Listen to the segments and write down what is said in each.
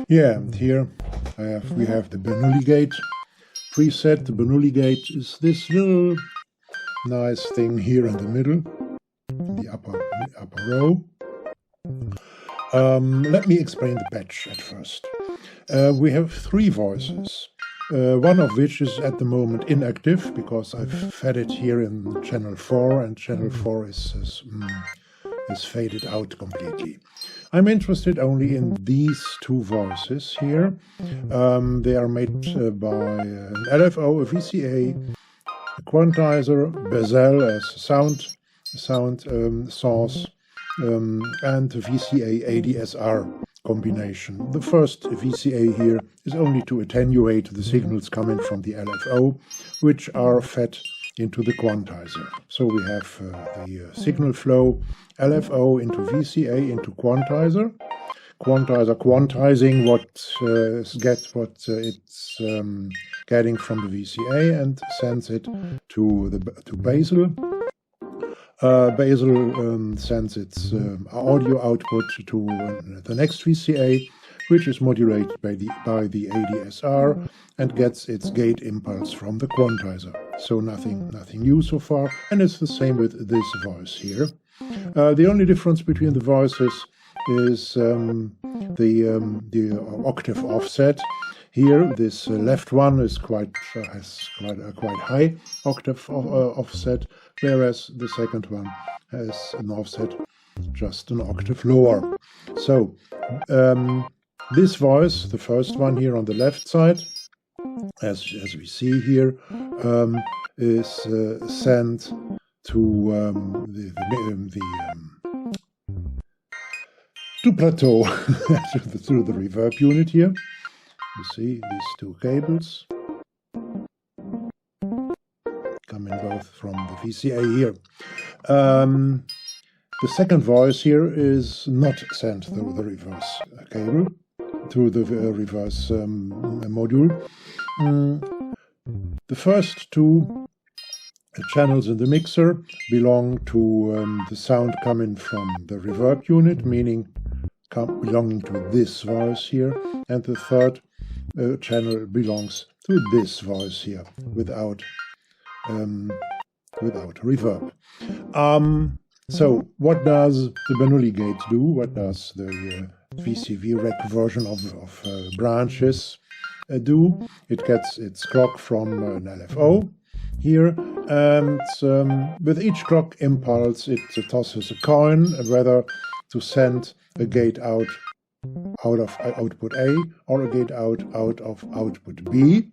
Yeah, and here we have the Bernoulli gate preset. The Bernoulli gate is this little nice thing here in the middle, in the upper row. Let me explain the batch at first. We have three voices, one of which is at the moment inactive because I've fed it here in channel 4, and channel 4 is faded out completely. I'm interested only in these two voices here. They are made by an LFO, a VCA, a quantizer, bezel as sound source, and the VCA ADSR combination. The first VCA here is only to attenuate the signals coming from the LFO, which are fed into the quantizer. So we have the signal flow LFO into VCA into quantizer. Quantizer quantizing what it's getting from the VCA and sends it to Basel. Basel sends its audio output to the next VCA, which is modulated by the ADSR and gets its gate impulse from the quantizer. So nothing new so far, and it's the same with this voice here. The only difference between the voices is the octave offset. Here, this left one is has quite high octave offset, whereas the second one has an offset just an octave lower. So this voice, the first one here on the left side, as we see here, is sent to to plateau through the reverb unit here. You see these two cables coming both from the VCA here. The second voice here is not sent through the reverse cable, through the reverse module. The first two channels in the mixer belong to the sound coming from the reverb unit, meaning belonging to this voice here, and the third channel belongs to this voice here without reverb. So what does the Bernoulli gate do? What does the VCV rec version of branches do? It gets its clock from an LFO here, and with each clock impulse it tosses a coin whether to send a gate out of output A or a gate out of output B,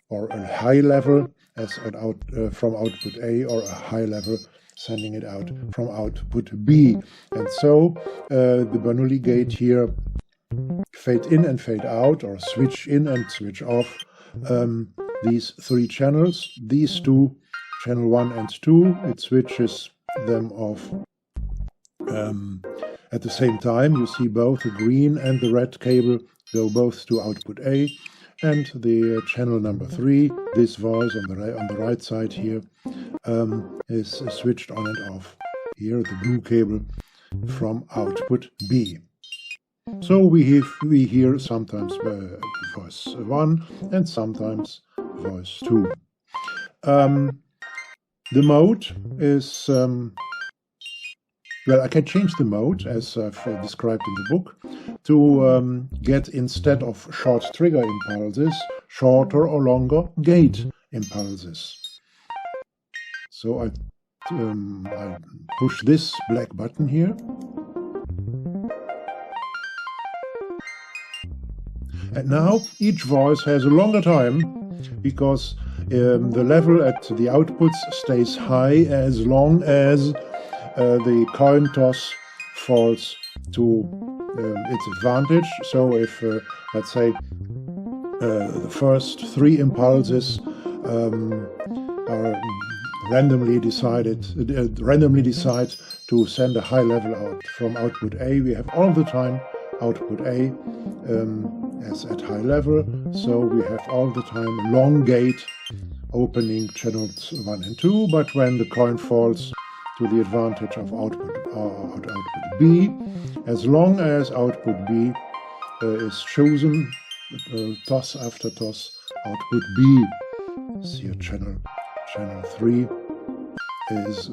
or a high level as from output A, or a high level sending it out from output B. And so the Bernoulli gate here fade in and fade out, or switch in and switch off these three channels. These two, channel 1 and 2, it switches them off at the same time. You see both the green and the red cable go both to output A, and the channel number 3, this voice on the right side here, is switched on and off. Here the blue cable from output B. So we hear sometimes voice 1 and sometimes voice 2. The mode is well, I can change the mode, as I've described in the book, to get, instead of short trigger impulses, shorter or longer gate impulses. So I push this black button here. And now each voice has a longer time, because the level at the outputs stays high as long as the coin toss falls to its advantage. So if, let's say, the first 3 impulses are randomly decide to send a high level out from output A, we have all the time output A as at high level, so we have all the time a long gate opening channels 1 and 2, but when the coin falls to the advantage of output B, as long as output B is chosen, toss after toss, output B. See here channel 3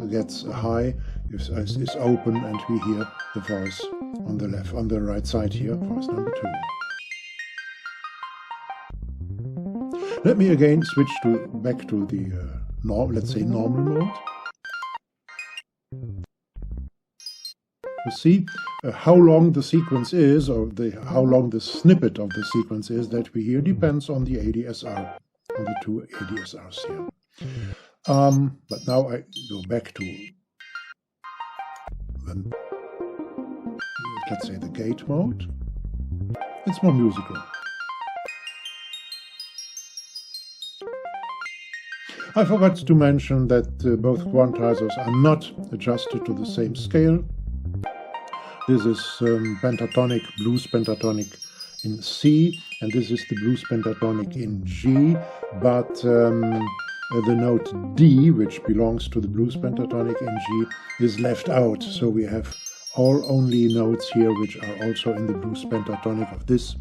gets high, is open, and we hear the voice on the right side here, voice number 2. Let me again switch back to the let's say normal mode. You see how long the sequence is, or how long the snippet of the sequence is that we hear depends on the ADSR, on the 2 ADSRs here. But now I go back to let's say the gate mode. It's more musical. I forgot to mention that both quantizers are not adjusted to the same scale. This is pentatonic, blues pentatonic in C, and this is the blues pentatonic in G, but the note D, which belongs to the blues pentatonic in G, is left out. So we have only notes here which are also in the blues pentatonic of this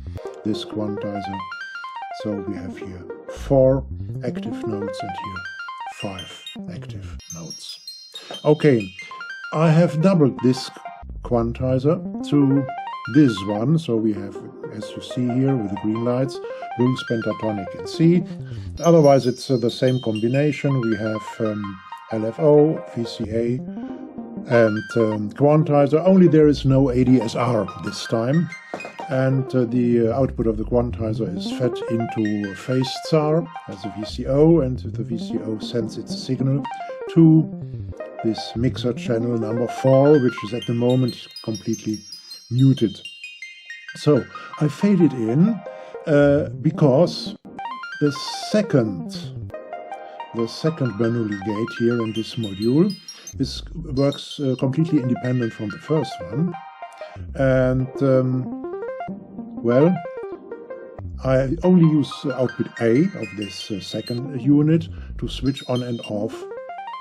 quantizer. So we have here 4 active notes and here 5 active notes. Okay, I have doubled this quantizer to this one, so we have, as you see here with the green lights, blues pentatonic in C. Otherwise it's the same combination. We have LFO, VCA and quantizer, only there is no ADSR this time, and the output of the quantizer is fed into phase SAR as a VCO, and the VCO sends its signal to this mixer channel number 4, which is at the moment completely muted. So I fade it in because the second Bernoulli gate here in this module works completely independent from the first one, and well, I only use output A of this second unit to switch on and off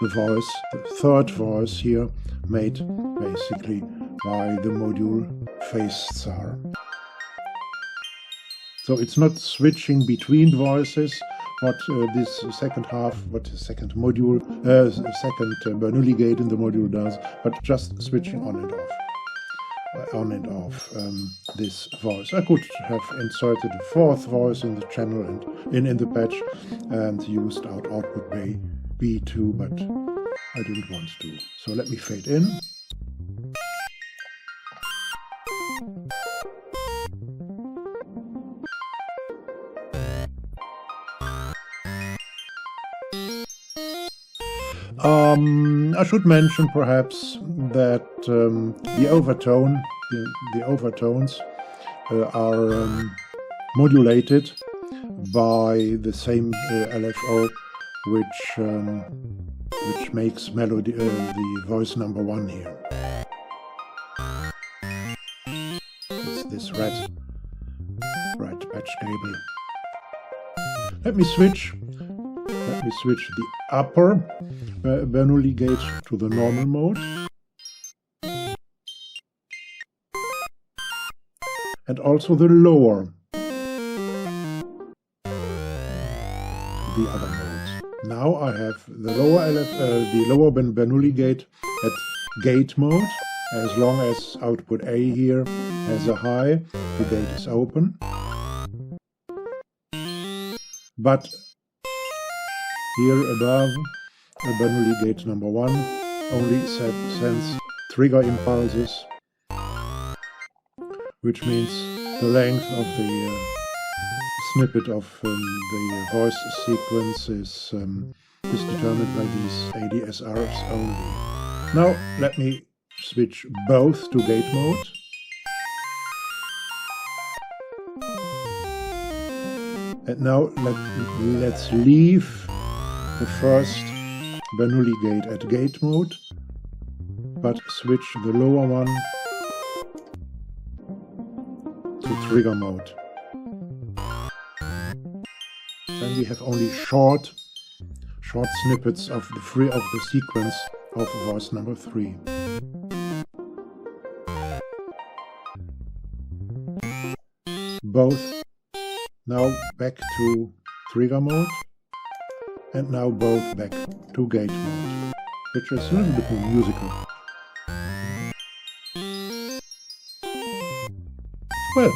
the voice, the third voice here, made basically by the module phase SAR. So it's not switching between voices, what this second second Bernoulli gate in the module does, but just switching on and off this voice. I could have inserted a fourth voice in the channel and in the patch and used output B2, but I didn't want to. So let me fade in. I should mention perhaps that the overtones are modulated by the same LFO which makes melody the voice number 1 here. It's this red patch cable. Let me switch the upper Bernoulli gate to the normal mode, and also the lower, the other mode. Now I have the lower Bernoulli gate at gate mode. As long as output A here has a high, the gate is open. But here above, Bernoulli gate number 1 only sends trigger impulses, which means the length of the snippet of the voice sequence is determined by these ADSRs only. Now let me switch both to gate mode. And now let's leave the first Bernoulli gate at gate mode, but switch the lower one to trigger mode. Then we have only short snippets of the sequence of voice number 3. both now back to trigger mode, and now both back to gate mode, which is a little bit more musical. Well,